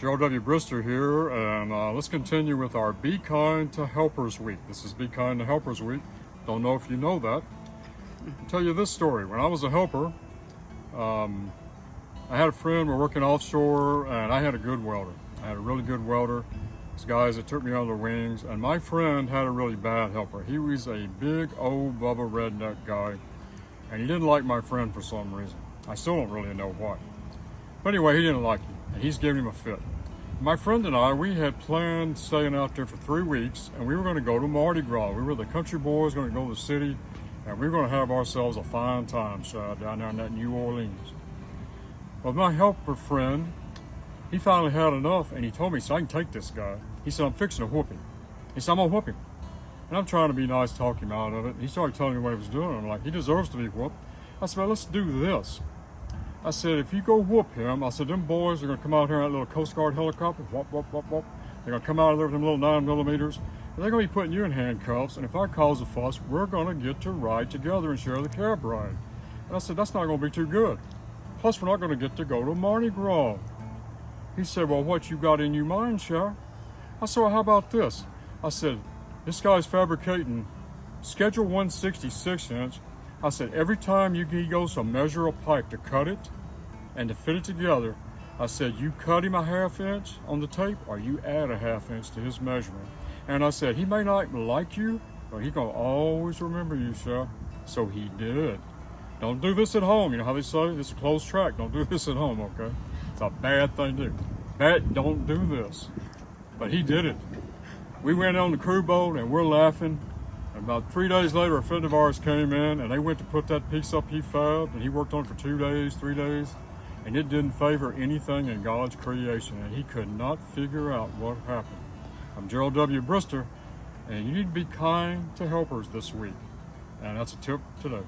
Gerald W. Brister here, and let's continue with our Be Kind to Helpers Week. This is Be Kind to Helpers Week. Don't know if you know that. I'll tell you this story. When I was a helper, I had a friend, we're working offshore, and I had a good welder. I had a really good welder. These guys that took me under their wings, and my friend had a really bad helper. He was a big old Bubba redneck guy, and he didn't like my friend for some reason. I still don't really know why. But anyway, he didn't like him, and he's giving him a fit. My friend and I, we had planned staying out there for 3 weeks, and we were going to go to Mardi Gras. We were the country boys going to go to the city, and we were going to have ourselves a fine time down there in that New Orleans. Well, my helper friend, he finally had enough, and he told me, so I can take this guy. He said, I'm fixing to whoop him. He said, I'm going to whoop him. And I'm trying to be nice, talk him out of it. He started telling me what he was doing. I'm like, he deserves to be whooped. I said, well, let's do this. I said, if you go whoop him, I said, them boys are going to come out here in that little Coast Guard helicopter, whoop, whoop, whoop, whoop. They're going to come out of there with them little 9mm, and they're going to be putting you in handcuffs, and if I cause a fuss, we're going to get to ride together and share the cab ride. And I said, that's not going to be too good. Plus, we're not going to get to go to Mardi Gras. He said, well, what you got in your mind, Sheriff? I said, well, how about this? I said, this guy's fabricating schedule 166-inch. I said, every time he goes to measure a pipe to cut it and to fit it together, I said, you cut him a 1/2 inch on the tape or you add a 1/2 inch to his measurement. And I said, he may not like you, but he's going to always remember you, Sheriff. So he did. Don't do this at home. You know how they say? This is a closed track. Don't do this at home, okay? It's a bad thing to do. Don't do this. But he did it. We went on the crew boat and we're laughing. And about 3 days later, a friend of ours came in and they went to put that piece up he fabbed, and he worked on it for 2 days, 3 days, and it didn't favor anything in God's creation, and he could not figure out what happened. I'm Gerald W. Brister, and you need to be kind to helpers this week. And that's a tip today.